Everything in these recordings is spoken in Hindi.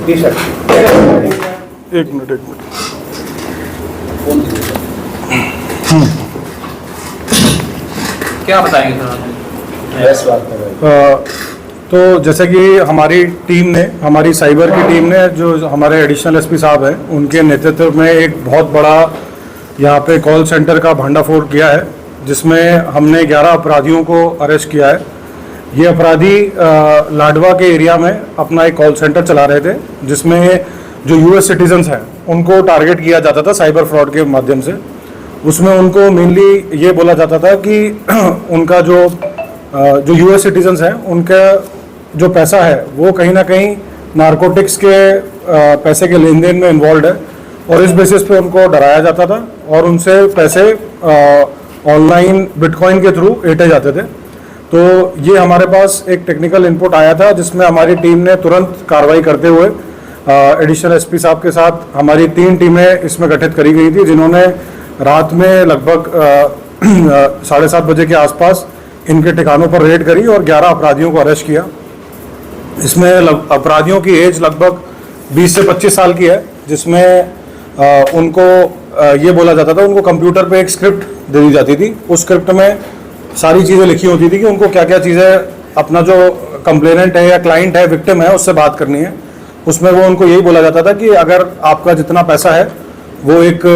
एक मिनट क्या बताएंगे सर? तो जैसे कि हमारी टीम ने, हमारी साइबर की टीम ने, जो हमारे एडिशनल एसपी साहब हैं, उनके नेतृत्व में एक बहुत बड़ा यहाँ पे कॉल सेंटर का भंडाफोड़ किया है, जिसमें हमने 11 अपराधियों को अरेस्ट किया है। ये अपराधी लाडवा के एरिया में अपना एक कॉल सेंटर चला रहे थे, जिसमें जो यूएस सिटीजन्स हैं उनको टारगेट किया जाता था साइबर फ्रॉड के माध्यम से। उसमें उनको मेनली ये बोला जाता था कि उनका जो यूएस सिटीजन्स हैं, उनका जो पैसा है वो कहीं ना कहीं नारकोटिक्स के पैसे के लेन देन में इन्वॉल्व है, और इस बेसिस पे उनको डराया जाता था और उनसे पैसे ऑनलाइन बिटकॉइन के थ्रू ऐंठे जाते थे। तो ये हमारे पास एक टेक्निकल इनपुट आया था, जिसमें हमारी टीम ने तुरंत कार्रवाई करते हुए एडिशनल एसपी साहब के साथ हमारी 3 टीमें इसमें गठित करी गई थी, जिन्होंने रात में लगभग 7:30 बजे के आसपास इनके ठिकानों पर रेड करी और 11 अपराधियों को अरेस्ट किया। इसमें अपराधियों की एज लगभग 20 से 25 साल की है, जिसमें उनको ये बोला जाता था, उनको कंप्यूटर पे एक स्क्रिप्ट दे दी जाती थी। उस स्क्रिप्ट में सारी चीज़ें लिखी होती थी कि उनको क्या क्या चीज़ें अपना जो कंप्लेनेंट है या क्लाइंट है, विक्टिम है, उससे बात करनी है। उसमें वो उनको यही बोला जाता था कि अगर आपका जितना पैसा है वो एक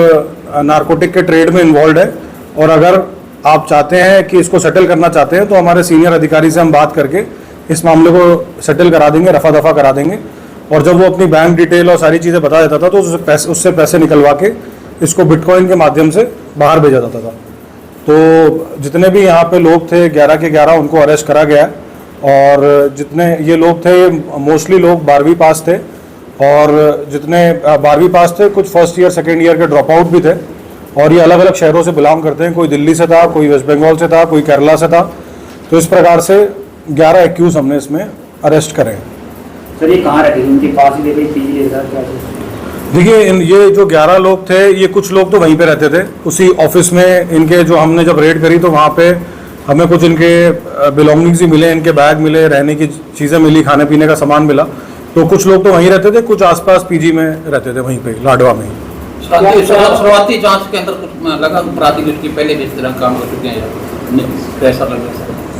नारकोटिक के ट्रेड में इन्वॉल्व है, और अगर आप चाहते हैं कि इसको सेटल करना चाहते हैं, तो हमारे सीनियर अधिकारी से हम बात करके इस मामले को सेटल करा देंगे, रफा दफा करा देंगे। और जब वो अपनी बैंक डिटेल और सारी चीज़ें बता देता था, तो उससे पैसे निकलवा के इसको बिटकॉइन के माध्यम से बाहर भेजा जाता था। तो जितने भी यहाँ पे लोग थे 11 के 11 उनको अरेस्ट करा गया, और जितने ये लोग थे मोस्टली लोग 12वीं पास थे, और जितने 12वीं पास थे कुछ फर्स्ट ईयर सेकेंड ईयर के ड्रॉप आउट भी थे, और ये अलग अलग शहरों से बिलोंग करते हैं। कोई दिल्ली से था, कोई वेस्ट बंगाल से था, कोई केरला से था। तो इस प्रकार से 11 एक्यूज हमने इसमें अरेस्ट करे। सर ये कहाँ रहते थे? उनके पास ही रहते थे? देखिए, ये जो 11 लोग थे, ये कुछ लोग तो वहीं पे रहते थे उसी ऑफिस में। इनके जो हमने जब रेड करी तो वहाँ पे हमें कुछ इनके बिलोंगिंग्स ही मिले, इनके बैग मिले, रहने की चीज़ें मिली, खाने पीने का सामान मिला। तो कुछ लोग तो वहीं रहते थे, कुछ आसपास पीजी में रहते थे, वहीं पे लाडवा में ही। शुरुआती जांच के अंदर कुछ लगा अपराधी उसकी पहले भी इस तरह काम कर चुके हैं, पैसा लगा?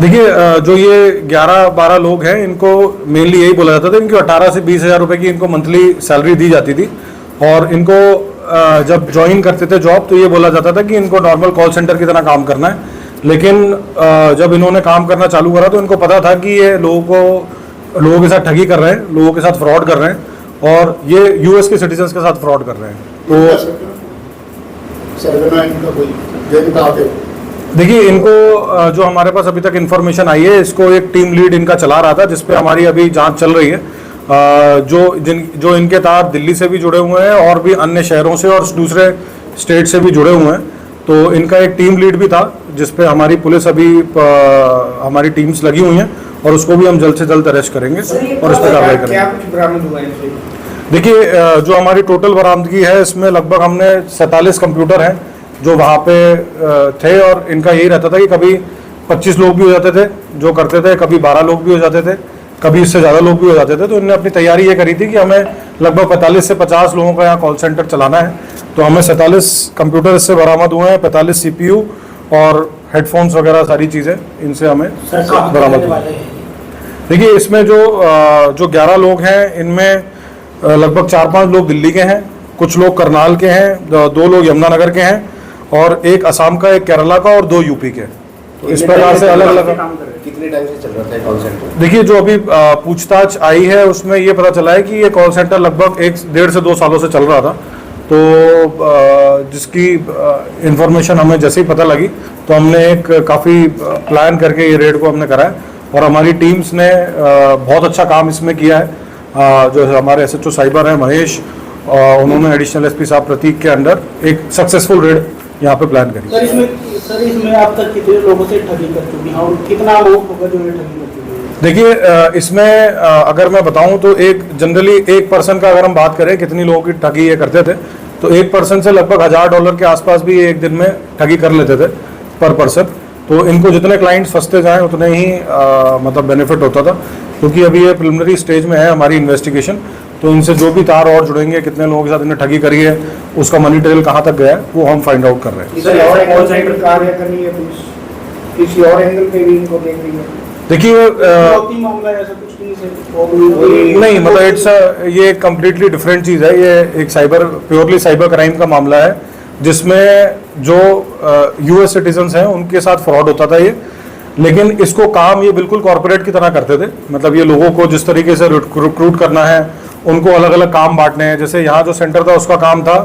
देखिए, जो ये 11-12 लोग हैं, इनको मेनली यही बोला जाता था, इनकी 18 से 20 हज़ार रुपये की इनको मंथली सैलरी दी जाती थी, और इनको जब ज्वाइन करते थे जॉब तो ये बोला जाता था कि इनको नॉर्मल कॉल सेंटर की तरह काम करना है। लेकिन जब इन्होंने काम करना चालू करा तो इनको पता था कि ये लोगों के साथ ठगी कर रहे हैं, लोगों के साथ फ्रॉड कर रहे हैं, और ये यूएस के सिटीजन्स के साथ फ्रॉड कर रहे हैं। तो देखिए, इनको जो हमारे पास अभी तक इन्फॉर्मेशन आई है, इसको एक टीम लीड इनका चला रहा था, जिसपे हमारी अभी जांच चल रही है। जो इनके साथ दिल्ली से भी जुड़े हुए हैं और भी अन्य शहरों से और दूसरे स्टेट से भी जुड़े हुए हैं। तो इनका एक टीम लीड भी था, जिसपे हमारी पुलिस अभी हमारी टीम्स लगी हुई हैं, और उसको भी हम जल्द से जल्द अरेस्ट करेंगे और इस पर कार्रवाई करेंगे। क्या कुछ बरामद हुआ है? देखिए, जो हमारी टोटल बरामदगी है, इसमें लगभग हमने 47 कंप्यूटर हैं जो वहाँ पे थे, और इनका यही रहता था कि कभी 25 लोग भी हो जाते थे जो करते थे, कभी 12 लोग भी हो जाते थे, कभी इससे ज़्यादा लोग भी हो जाते थे। तो इन्होंने अपनी तैयारी ये करी थी कि हमें लगभग 45 से 50 लोगों का यहाँ कॉल सेंटर चलाना है। तो हमें 47 कंप्यूटर इससे बरामद हुए हैं, 45 CPU और हेडफोन्स वगैरह सारी चीज़ें इनसे हमें बरामद हुई। देखिए, इसमें जो 11 लोग हैं, इनमें लगभग 4-5 लोग दिल्ली के हैं, कुछ लोग करनाल के हैं, 2 लोग यमुनानगर के हैं, और एक असम का, एक केरला का और 2 यूपी के। तो इस प्रकार से अलग अलग। कितने टाइम से चल रहा था कॉल सेंटर? देखिए, जो अभी पूछताछ आई है उसमें ये पता चला है कि ये कॉल सेंटर लगभग 1-1.5 से 2 सालों से चल रहा था। तो जिसकी इंफॉर्मेशन हमें जैसे ही पता लगी तो हमने एक काफ़ी प्लान करके ये रेड को हमने कराया, और हमारी टीम्स ने बहुत अच्छा काम इसमें किया है। जो हमारे SHO साइबर हैं महेश, उन्होंने एडिशनल एसपी साहब प्रतीक के अंडर एक सक्सेसफुल रेड यहाँ पे प्लान करी। सर इसमें आप तक कितने लोगों से ठगी कर चुकी हैं और कितना लोग होगा जो ठगी कर चुके हैं? देखिए, इसमें अगर मैं बताऊं तो जनरली एक पर्सन का अगर हम बात करें कितनी लोगों की ठगी ये करते थे, तो एक पर्सन से लगभग $1000 के आसपास भी एक दिन में ठगी कर लेते थे पर पर्सन। तो इनको जितने क्लाइंट्स फंसते जाएं उतने ही मतलब बेनिफिट होता था, क्योंकि अभी ये प्रिलिमिनरी स्टेज में है हमारी इन्वेस्टिगेशन। तो इनसे जो भी तार और जुड़ेंगे, कितने लोगों के साथ इन्हें ठगी करी है, उसका मनी ट्रेल कहाँ तक गया है, वो हम फाइंड आउट कर रहे हैं। सर और कॉल सेंटर कार्य कर रही है पुलिस, किसी और एंगल पे भी इनको देख रही है? देखिए चौथी मामला ऐसा कुछ नहीं सर? नहीं, मतलब ये कम्प्लीटली डिफरेंट चीज़ है। ये एक प्योरली साइबर क्राइम का मामला है, जिसमें जो यूएस सिटीजन्स हैं उनके साथ फ्रॉड होता था ये। लेकिन इसको काम ये बिल्कुल कॉर्पोरेट की तरह करते थे। मतलब ये लोगों को जिस तरीके से रिक्रूट करना है, उनको अलग अलग काम बांटने हैं। जैसे यहाँ जो सेंटर था उसका काम था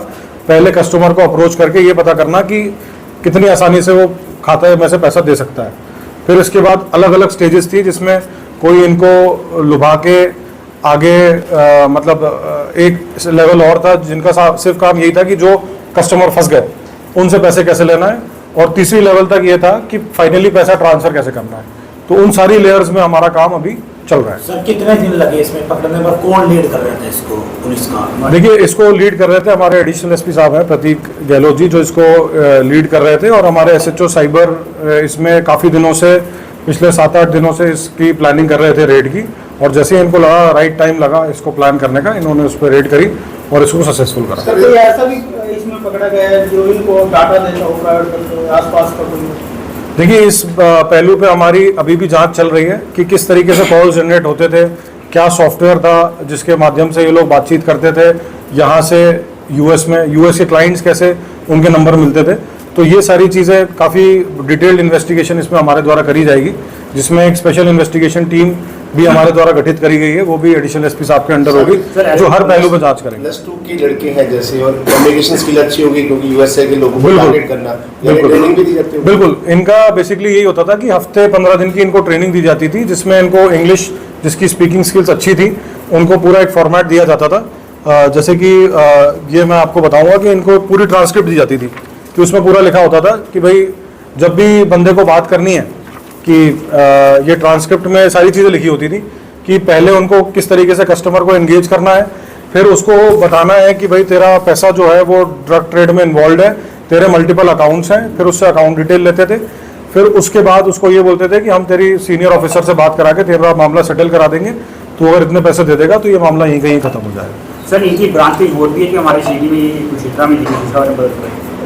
पहले कस्टमर को अप्रोच करके ये पता करना कि कितनी आसानी से वो खाते में से पैसा दे सकता है। फिर इसके बाद अलग अलग स्टेजेस थी, जिसमें कोई इनको लुभा के आगे एक लेवल और था जिनका सिर्फ काम यही था कि जो कस्टमर फंस गए उनसे पैसे कैसे लेना है, और तीसरी लेवल तक ये था कि फाइनली पैसा ट्रांसफर कैसे करना है। तो उन सारी लेयर्स में हमारा काम अभी चल रहा है। सर कितने दिन लगे इसमें पकड़ने पर? कौन लीड कर रहे थे इसको पुलिस का? देखिए, इसको लीड कर रहे थे हमारे एडिशनल एसपी साहब हैं प्रतीक गहलोत जी, जो इसको लीड कर रहे थे। और हमारे एसएचओ साइबर इसमें काफ़ी दिनों से, पिछले 7-8 दिनों से इसकी प्लानिंग कर रहे थे रेड की। और जैसे ही इनको लगा राइट टाइम लगा इसको प्लान करने का, इन्होंने उस पर रेड करी और इसको सक्सेसफुल करा। सर कोई ऐसा भी इसमें पकड़ा गया है जो इनको डाटा देता हो प्राइवेट आसपास का कोई? देखिए, इस पहलू पे हमारी अभी भी जांच चल रही है कि किस तरीके से कॉल जनरेट होते थे, क्या सॉफ्टवेयर था जिसके माध्यम से ये लोग बातचीत करते थे यहाँ से यूएस में, यूएस के क्लाइंट्स कैसे उनके नंबर मिलते थे। तो ये सारी चीज़ें काफ़ी डिटेल्ड इन्वेस्टिगेशन इसमें हमारे द्वारा करी जाएगी, जिसमें एक स्पेशल इन्वेस्टिगेशन टीम भी हमारे द्वारा गठित करी गई है। वो भी एडिशनल एसपी साहब के अंडर होगी, जो हर पहलू पे जांच करेंगे। +2 के लड़के हैं जैसे, और कम्युनिकेशन स्किल अच्छी होगी क्योंकि यूएसए के लोगों को बिल्कुल। टारगेट करना, बिल्कुल। ट्रेनिंग भी दी जाती है। बिल्कुल, इनका बेसिकली यही होता था कि हफ्ते 15 दिन की इनको ट्रेनिंग दी जाती थी, जिसमें इनको इंग्लिश, जिसकी स्पीकिंग स्किल्स अच्छी थी, उनको पूरा एक फॉर्मेट दिया जाता था। जैसे कि ये मैं आपको बताऊंगा कि इनको पूरी ट्रांसक्रिप्ट दी जाती थी, कि उसमें पूरा लिखा होता था कि भाई जब भी बंदे को बात करनी है, कि ये ट्रांसक्रिप्ट में सारी चीज़ें लिखी होती थी कि पहले उनको किस तरीके से कस्टमर को एंगेज करना है, फिर उसको बताना है कि भाई तेरा पैसा जो है वो ड्रग ट्रेड में इन्वॉल्व है, तेरे मल्टीपल अकाउंट्स हैं, फिर उससे अकाउंट डिटेल लेते थे। फिर उसके बाद उसको ये बोलते थे कि हम तेरी सीनियर ऑफिसर से बात करा के तेरा मामला सेटल करा देंगे, तो अगर इतने पैसे दे देगा तो ये मामला यहीं कहीं खत्म हो जाएगा। सर इनकी ब्रांच की रिपोर्ट भी है कि हमारे सिटी में कुछ क्षेत्र में दिखी।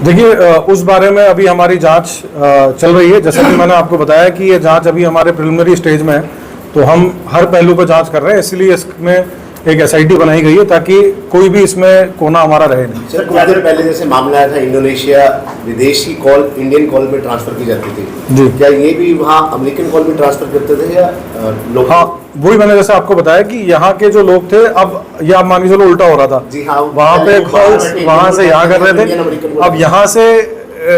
देखिए, उस बारे में अभी हमारी जांच चल रही है। जैसे कि मैंने आपको बताया कि ये जांच अभी हमारे प्रिलिमिनरी स्टेज में है, तो हम हर पहलू पर जांच कर रहे हैं। इसलिए इसमें एक एसआईटी बनाई गई है ताकि कोई भी इसमें कोना हमारा रहे नहीं। सर कुछ देर पहले जैसे मामला आया था इंडोनेशिया, विदेशी कॉल इंडियन कॉल में ट्रांसफर की जाती थी जी। क्या ये भी वहाँ अमेरिकन कॉल में ट्रांसफर करते थे या लोग? हाँ, वही मैंने जैसे आपको बताया कि यहाँ के जो लोग थे, अब ये आप मान के चलो उल्टा हो रहा था। जी हाँ, वहाँ पे पहले कॉल्स बाहर वहाँ से यहाँ कर रहे इंडियन, थे, अमेरिकन अब यहाँ से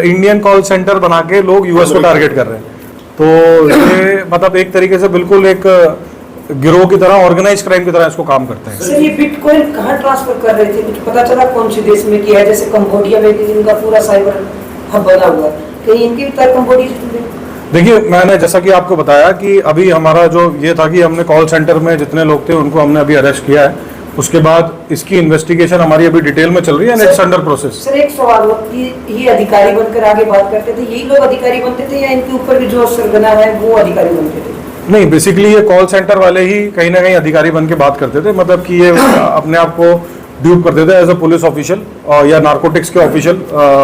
इंडियन कॉल सेंटर बना के लोग यूएस को टारगेट कर रहे हैं। तो ये मतलब एक तरीके से बिल्कुल एक गिरोह की तरह, ऑर्गेनाइज क्राइम की तरह इसको काम करते हैं। सर ये बिटकॉइन कहाँ ट्रांसफर कर रहे थे, कुछ पता चला कौन से देश में किया है? जैसे कंबोडिया में भी इनका पूरा साइबर हब बना हुआ है, कहीं इनकी भी तरह कंबोडिया से? देखिए, मैंने जैसा कि आपको बताया कि अभी हमारा जो ये था कि हमने कॉल सेंटर में जितने लोग थे उनको हमने अभी अरेस्ट किया है। उसके बाद इसकी इन्वेस्टिगेशन हमारी अभी डिटेल में चल रही है, and it's under process. Sir एक सवाल हो कि ये अधिकारी बनकर आगे बात करते थे, यही लोग अधिकारी बनते थे या इनके ऊपर भी जो सरगना है वो अधिकारी बनते थे? नहीं, बेसिकली ये कॉल सेंटर वाले ही कहीं ना कहीं अधिकारी बन के बात करते थे। मतलब कि ये अपने आप को ड्यूप करते थे एज अ पुलिस ऑफिशियल या नारकोटिक्स के ऑफिशियल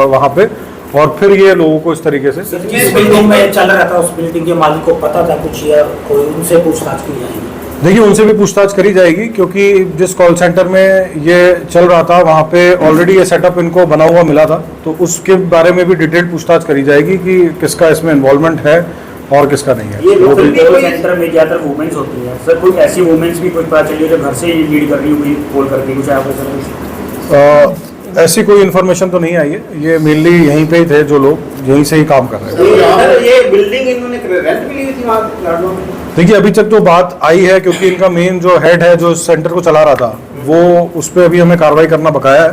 वहाँ पे, और फिर ये लोगों को इस तरीके से। जिस बिल्डिंग में चल रहा था उस बिल्डिंग के मालिक को पता था कुछ, या कोई उनसे पूछताछ की जाएगी? देखिए, उनसे भी पूछताछ करी जाएगी, क्योंकि जिस कॉल सेंटर में ये चल रहा था वहाँ पे ऑलरेडी ये सेटअप इनको बना हुआ मिला था, तो उसके बारे में भी डिटेल्ड पूछताछ करी जाएगी कि किसका इसमें इन्वॉल्वमेंट है और किसका नहीं है। ये लोकल कॉल सेंटर में ज्यादातर वुमेन्स होती हैं सर, कुछ ऐसी वुमेन्स भी कुछ पता चली है जो घर से ही लीड कर रही हुई कॉल करके कुछ आपको? ऐसी कोई इन्फॉर्मेशन तो नहीं आई है। ये मेनली यहीं पे ही थे जो लोग, यहीं से ही काम कर रहे थे। ये बिल्डिंग इन्होंने रेंट पे ली थी वहाँ लाडवा में? देखिए, अभी तक जो बात आई है, क्योंकि इनका मेन जो हेड है जो सेंटर को चला रहा था, वो उस पर अभी हमें कार्रवाई करना बकाया है।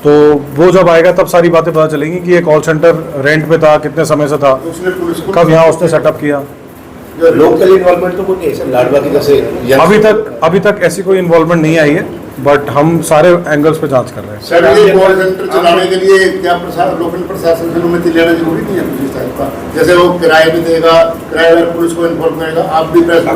तो वो जब आएगा तब सारी बातें पता चलेंगी कि ये कॉल सेंटर रेंट पे था, कितने समय से था, कब यहाँ उसने सेटअप किया। लोकल इन्वॉल्वमेंट तो कोई नहीं है सर, लाडवा की जैसे अभी तक ऐसी कोई इन्वॉल्वमेंट नहीं आई है, बट हम सारे एंगल्स पे जांच कर रहे हैं। सर ये कॉल सेंटर चलाने के लिए क्या लोकल प्रशासन से अनुमति लेना जरूरी नहीं है किसी टाइप का? जैसे वो किराया भी देगा, किराएदार पुलिस को इन्फॉर्म करेगा, आप भी प्रेस को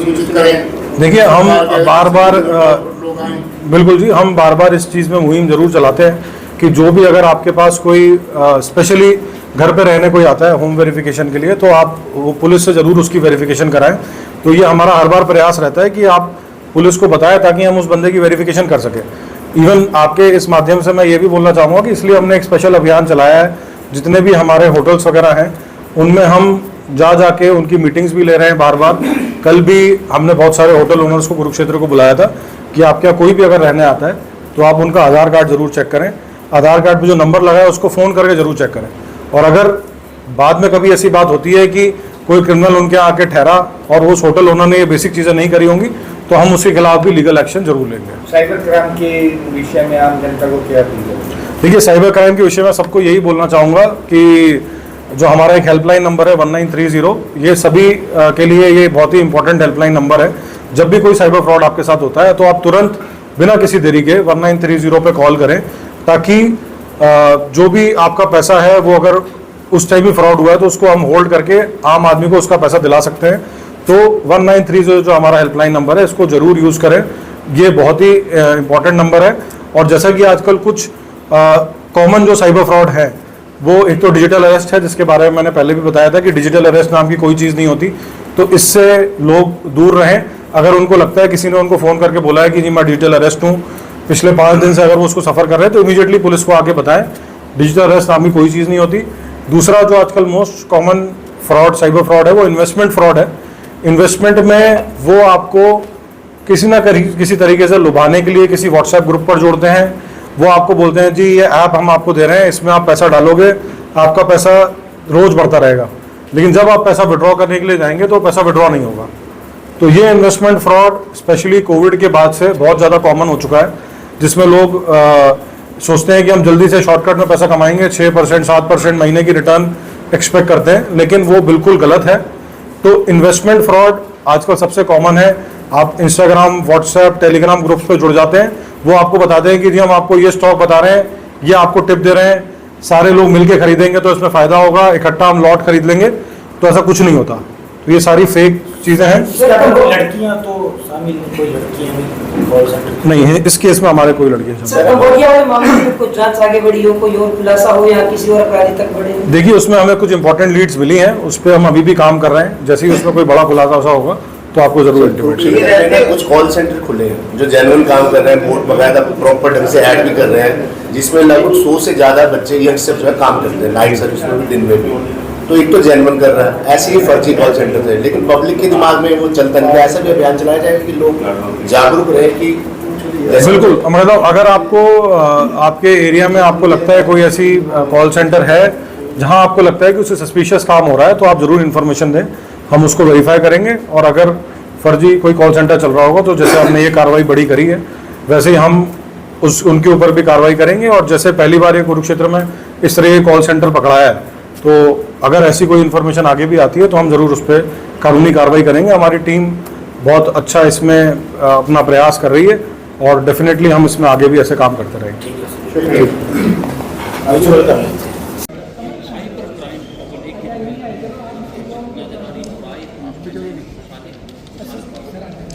सूचित करें देखिए, हम बार-बार लोग आए। बिल्कुल जी, हम बार बार इस चीज़ में मुहिम ज़रूर चलाते हैं कि जो भी अगर आपके पास कोई स्पेशली घर पे रहने कोई आता है होम वेरिफिकेशन के लिए, तो आप वो पुलिस से ज़रूर उसकी वेरिफिकेशन कराएं। तो ये हमारा हर बार प्रयास रहता है कि आप पुलिस को बताएं ताकि हम उस बंदे की वेरिफिकेशन कर सकें। इवन आपके इस माध्यम से मैं ये भी बोलना चाहूँगा कि इसलिए हमने एक स्पेशल अभियान चलाया है, जितने भी हमारे होटल्स वगैरह हैं उनमें हम जाके उनकी मीटिंग्स भी ले रहे हैं बार बार। कल भी हमने बहुत सारे होटल ओनर्स को कुरुक्षेत्र को बुलाया था कि आपके यहाँ कोई भी अगर रहने आता है तो आप उनका आधार कार्ड जरूर चेक करें, आधार कार्ड पे जो नंबर लगा है उसको फ़ोन करके जरूर चेक करें। और अगर बाद में कभी ऐसी बात होती है कि कोई क्रिमिनल उनके यहाँ आके ठहरा और उस होटल ओनर ने ये बेसिक चीज़ें नहीं करी होंगी, तो हम उसके खिलाफ भी लीगल एक्शन जरूर लेंगे। साइबर क्राइम के विषय में आम जनता को क्या अपील करें? देखिए, साइबर क्राइम के विषय में सबको यही बोलना चाहूँगा कि जो हमारा एक हेल्पलाइन नंबर है 1930, ये सभी के लिए ये बहुत ही इंपॉर्टेंट हेल्पलाइन नंबर है। जब भी कोई साइबर फ्रॉड आपके साथ होता है तो आप तुरंत बिना किसी देरी के 1930 पे कॉल करें, ताकि जो भी आपका पैसा है वो अगर उस टाइम भी फ्रॉड हुआ है तो उसको हम होल्ड करके आम आदमी को उसका पैसा दिला सकते हैं। तो 1930 जो हमारा हेल्पलाइन नंबर है इसको ज़रूर यूज़ करें, ये बहुत ही इंपॉर्टेंट नंबर है। और जैसा कि आजकल कुछ कॉमन जो साइबर फ्रॉड है वो एक तो डिजिटल अरेस्ट है, जिसके बारे में मैंने पहले भी बताया था कि डिजिटल अरेस्ट नाम की कोई चीज़ नहीं होती, तो इससे लोग दूर रहें। अगर उनको लगता है किसी ने उनको फ़ोन करके बोला है कि जी मैं डिजिटल अरेस्ट हूँ, पिछले 5 दिन से अगर वो उसको सफ़र कर रहे हैं तो इमीडिएटली पुलिस को आके बताएं। डिजिटल अरेस्ट नाम की कोई चीज़ नहीं होती। दूसरा जो आजकल most common fraud cyber fraud है वो इन्वेस्टमेंट फ्रॉड है। इन्वेस्टमेंट में वो आपको किसी ना किसी तरीके से लुभाने के लिए किसी व्हाट्सएप ग्रुप पर जोड़ते हैं। वो आपको बोलते हैं जी ये ऐप हम आपको दे रहे हैं, इसमें आप पैसा डालोगे, आपका पैसा रोज़ बढ़ता रहेगा, लेकिन जब आप पैसा विड्रॉ करने के लिए जाएंगे तो पैसा विड्रॉ नहीं होगा। तो ये इन्वेस्टमेंट फ्रॉड स्पेशली कोविड के बाद से बहुत ज़्यादा कॉमन हो चुका है, जिसमें लोग सोचते हैं कि हम जल्दी से शॉर्टकट में पैसा कमाएंगे, 6% 7% महीने की रिटर्न एक्सपेक्ट करते हैं, लेकिन वो बिल्कुल गलत है। तो इन्वेस्टमेंट फ्रॉड आजकल सबसे कॉमन है। आप इंस्टाग्राम, व्हाट्सएप, टेलीग्राम ग्रुप्स पे जुड़ जाते हैं, वो आपको बताते हैं कि जी हम आपको ये स्टॉक बता रहे हैं, ये आपको टिप दे रहे हैं, सारे लोग मिलके खरीदेंगे तो इसमें फ़ायदा होगा, इकट्ठा हम लॉट खरीद लेंगे, तो ऐसा कुछ नहीं होता। तो ये सारी फेक चीज़ें हैं। लड़कियां तो शामिल, कोई लड़कियां भी कॉल सेंटर नहीं है इस केस में हमारे कोई लड़के हैं। सर, कंबोडिया वाले मामले में कुछ जांच आगे बढ़ी हो, कोई और खुलासा हो या किसी और अपराधी तक बढ़े? देखिए, उसमें हमें कुछ इंपॉर्टेंट लीड्स मिली हैं, उस पर हम अभी भी काम कर रहे हैं। जैसे ही उसमें कोई बड़ा खुलासा होगा तो आपको जरूर इंटीमेट करेंगे। कुछ कॉल सेंटर खुले हैं जो जेन्युइन काम कर रहे हैं, बोर्ड बकायदा प्रॉपर ढंग से ऐड भी कर रहे हैं, जिसमें लगभग 100 से ज़्यादा बच्चे यंगस्टर्स जो है काम करते हैं नाइट सर्विस में भी, दिन में भी। तो एक तो जेन्युइन कर रहा है, ऐसे ही फर्जी कॉल सेंटर है, लेकिन पब्लिक के दिमाग में वो चलता नहीं। ऐसा भी अभियान चलाया जाएगा कि लोग जागरूक रहे कि बिल्कुल। मतलब अगर आपको आपके एरिया में आपको लगता है कोई ऐसी कॉल सेंटर है जहां आपको लगता है कि उससे सस्पिशियस काम हो रहा है, तो आप जरूर इन्फॉर्मेशन दें, हम उसको वेरीफाई करेंगे। और अगर फर्जी कोई कॉल सेंटर चल रहा होगा तो जैसे हमने ये कार्रवाई बड़ी करी है, वैसे ही हम उनके ऊपर भी कार्रवाई करेंगे। और जैसे पहली बार ये कुरुक्षेत्र में इस तरह के कॉल सेंटर पकड़ाया है, तो अगर ऐसी कोई इन्फॉर्मेशन आगे भी आती है तो हम ज़रूर उस पर कानूनी कार्रवाई करेंगे। हमारी टीम बहुत अच्छा इसमें अपना प्रयास कर रही है और डेफिनेटली हम इसमें आगे भी ऐसे काम करते रहेंगे।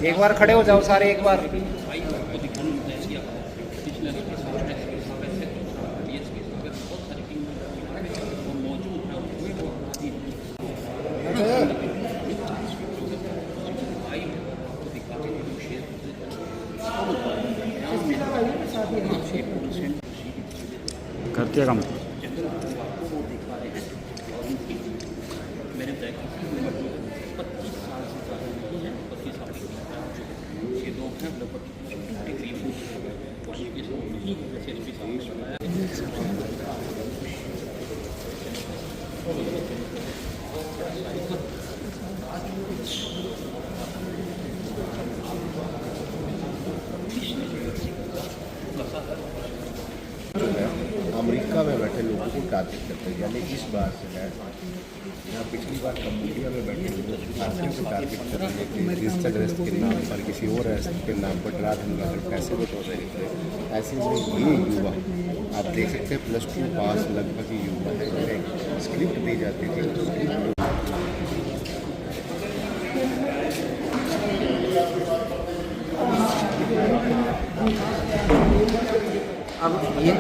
एक बार खड़े हो जाओ सारे, एक बार। करते काम अमेरिका में बैठे लोगों को टारगेट करते हैं, यानी इस बार से है यहाँ पिछली बार कम्बोडिया में बैठे लोगों को टारगेट कर रहे हैं कि डिजिटल अरेस्ट के नाम पर, किसी और अरेस्ट के नाम पर डरा धमका कर पैसे बटोर रहे थे। ऐसे में ये युवा आप देख सकते हैं +2 पास लगभग युवा है, जिन्हें स्क्रिप्ट दी जाती थी। अब ये